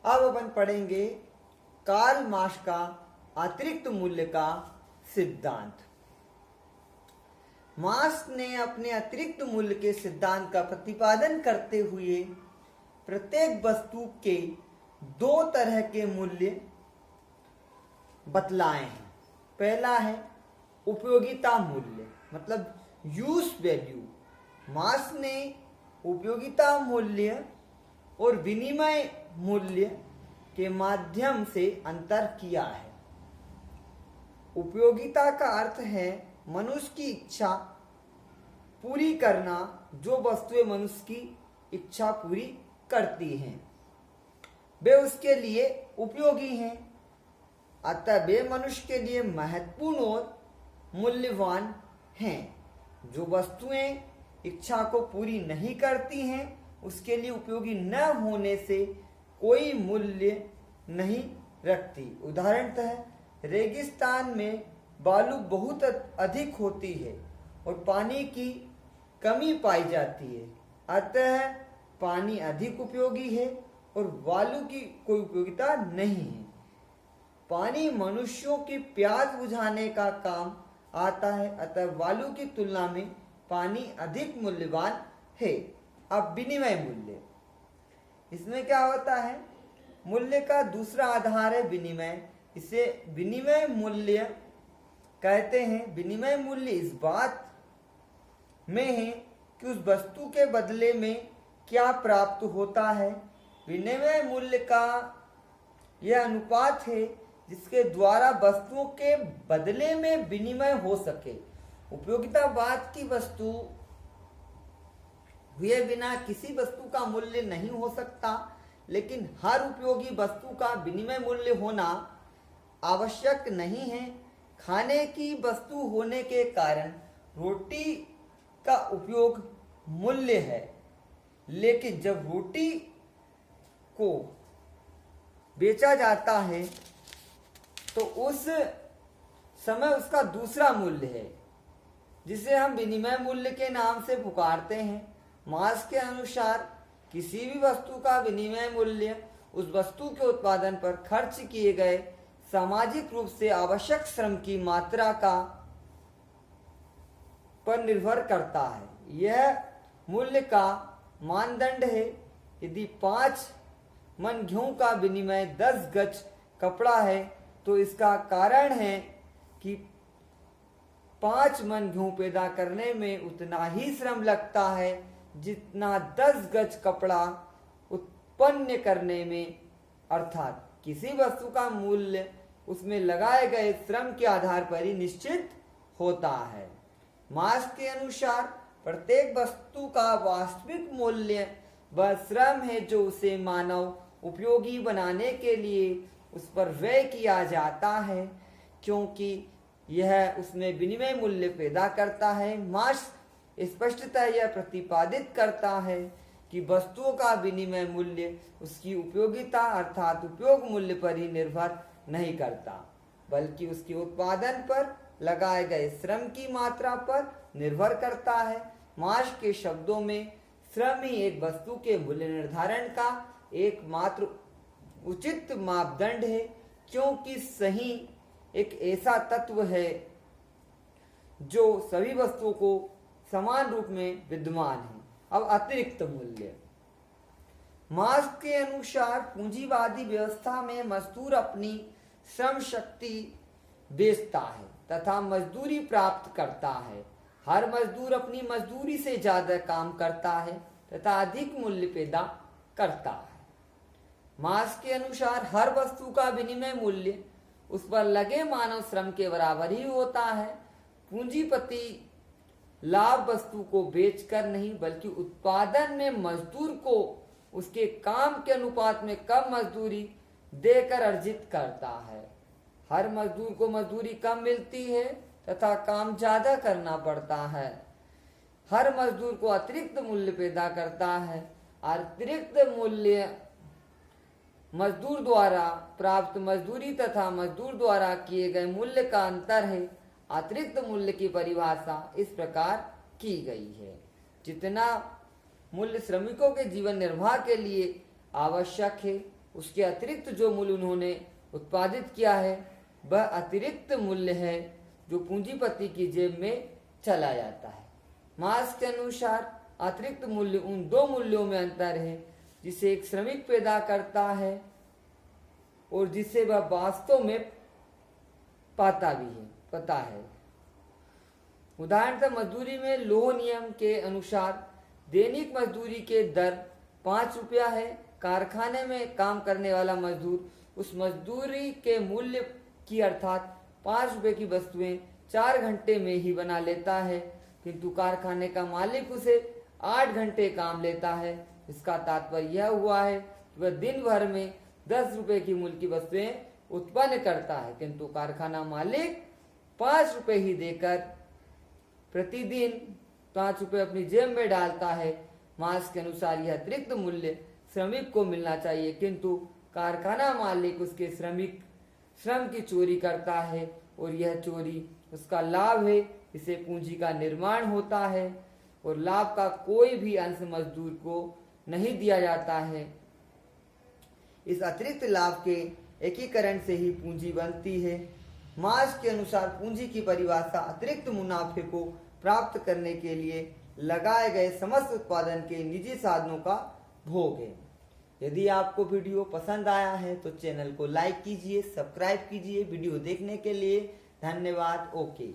अब अपन पढ़ेंगे Karl Marx का अतिरिक्त मूल्य का सिद्धांत। मार्क्स ने अपने अतिरिक्त मूल्य के सिद्धांत का प्रतिपादन करते हुए प्रत्येक वस्तु के दो तरह के मूल्य बतलाए हैं। पहला है उपयोगिता मूल्य, मतलब यूज वैल्यू। मार्क्स ने उपयोगिता मूल्य और विनिमय मूल्य के माध्यम से अंतर किया है। उपयोगिता का अर्थ है मनुष्य की इच्छा पूरी करना, जो वस्तुएं मनुष्य की इच्छा पूरी करती हैं वे उसके लिए उपयोगी हैं, अतः वे मनुष्य के लिए महत्वपूर्ण और मूल्यवान हैं। जो वस्तुएं इच्छा को पूरी नहीं करती हैं उसके लिए उपयोगी न होने से कोई मूल्य नहीं रखती। उदाहरणतः रेगिस्तान में बालू बहुत अधिक होती है और पानी की कमी पाई जाती है, अतः पानी अधिक उपयोगी है और बालू की कोई उपयोगिता नहीं है। पानी मनुष्यों की प्यास बुझाने का काम आता है, अतः बालू की तुलना में पानी अधिक मूल्यवान है। अब विनिमय मूल्य, इसमें क्या होता है? मूल्य का दूसरा आधार है विनिमय। इसे विनिमय मूल्य कहते हैं। विनिमय मूल्य इस बात में है कि उस वस्तु के बदले में क्या प्राप्त होता है। विनिमय मूल्य का यह अनुपात है जिसके द्वारा वस्तुओं के बदले में विनिमय हो सके। उपयोगितावाद की वस्तु हुए बिना किसी वस्तु का मूल्य नहीं हो सकता, लेकिन हर उपयोगी वस्तु का विनिमय मूल्य होना आवश्यक नहीं है। खाने की वस्तु होने के कारण रोटी का उपयोग मूल्य है, लेकिन जब रोटी को बेचा जाता है तो उस समय उसका दूसरा मूल्य है जिसे हम विनिमय मूल्य के नाम से पुकारते हैं। मार्क्स के अनुसार किसी भी वस्तु का विनिमय मूल्य उस वस्तु के उत्पादन पर खर्च किए गए सामाजिक रूप से आवश्यक श्रम की मात्रा का पर निर्भर करता है। यह मूल्य का मानदंड है। यदि 5 मन गेहूं का विनिमय 10 गज कपड़ा है तो इसका कारण है कि 5 मन गेहूं पैदा करने में उतना ही श्रम लगता है जितना 10 गज कपड़ा उत्पन्न करने में। अर्थात किसी वस्तु का मूल्य उसमें लगाए गए श्रम के आधार पर ही निश्चित होता है। मार्क्स के अनुसार प्रत्येक वस्तु का वास्तविक मूल्य वह श्रम है जो उसे मानव उपयोगी बनाने के लिए उस पर व्यय किया जाता है, क्योंकि यह उसमें विनिमय मूल्य पैदा करता है। मार्क्स स्पष्टतः यह प्रतिपादित करता है कि वस्तुओं का विनिमय मूल्य उसकी उपयोगिता अर्थात उपयोग मूल्य पर ही निर्भर नहीं करता, बल्कि उसके उत्पादन पर लगाए गए श्रम की मात्रा पर निर्भर करता है। मार्क्स के शब्दों में श्रम ही एक वस्तु के मूल्य निर्धारण का एकमात्र उचित मापदंड है, क्योंकि सही एक ऐसा तत्व है जो सभी वस्तुओं को समान रूप में विद्यमान है। अब अतिरिक्त मूल्य, मार्क्स के अनुसार पूंजीवादी व्यवस्था में मजदूर अपनी श्रम शक्ति बेचता है तथा मजदूरी प्राप्त करता है। हर मजदूर अपनी मजदूरी से ज्यादा काम करता है तथा अधिक मूल्य पैदा करता है। मार्क्स के अनुसार हर वस्तु का विनिमय मूल्य उस पर लगे मानव श्रम के बराबर ही होता है। पूंजीपति लाभ वस्तु को बेचकर नहीं बल्कि उत्पादन में मजदूर को उसके काम के अनुपात में कम मजदूरी देकर अर्जित करता है। हर मजदूर को मजदूरी कम मिलती है तथा काम ज्यादा करना पड़ता है। हर मजदूर को अतिरिक्त मूल्य पैदा करता है। अतिरिक्त मूल्य मजदूर द्वारा प्राप्त मजदूरी तथा मजदूर द्वारा किए गए मूल्य का अंतर है। अतिरिक्त मूल्य की परिभाषा इस प्रकार की गई है: जितना मूल्य श्रमिकों के जीवन निर्वाह के लिए आवश्यक है उसके अतिरिक्त जो मूल्य उन्होंने उत्पादित किया है वह अतिरिक्त मूल्य है जो पूंजीपति की जेब में चला जाता है। मार्क्स के अनुसार अतिरिक्त मूल्य उन दो मूल्यों में अंतर है जिसे एक श्रमिक पैदा करता है और जिसे वह वास्तव में पता है। उदाहरणतः मजदूरी में लोह नियम के अनुसार दैनिक मजदूरी के दर 5 रुपया है। कारखाने में काम करने वाला मजदूर उस मजदूरी के मूल्य की अर्थात 5 रुपए की वस्तुएं 4 घंटे में ही बना लेता है, किंतु कारखाने का मालिक उसे 8 घंटे काम लेता है। इसका तात्पर्य यह हुआ है कि वह दिन भर में 10 रुपए की मूल्य की वस्तुएं उत्पन्न करता है, किंतु कारखाना मालिक 5 रुपए ही देकर प्रतिदिन 5 रुपए अपनी जेब में डालता है। मार्क्स के अनुसार यह अतिरिक्त मूल्य श्रमिक को मिलना चाहिए, किंतु कारखाना मालिक उसके श्रम की चोरी करता है और यह चोरी उसका लाभ है। इसे पूंजी का निर्माण होता है और लाभ का कोई भी अंश मजदूर को नहीं दिया जाता है। इस अतिरिक्त लाभ के एकीकरण से ही पूंजी बनती है। मार्क्स के अनुसार पूंजी की परिभाषा अतिरिक्त मुनाफे को प्राप्त करने के लिए लगाए गए समस्त उत्पादन के निजी साधनों का भोग है। यदि आपको वीडियो पसंद आया है तो चैनल को लाइक कीजिए, सब्सक्राइब कीजिए। वीडियो देखने के लिए धन्यवाद। ओके।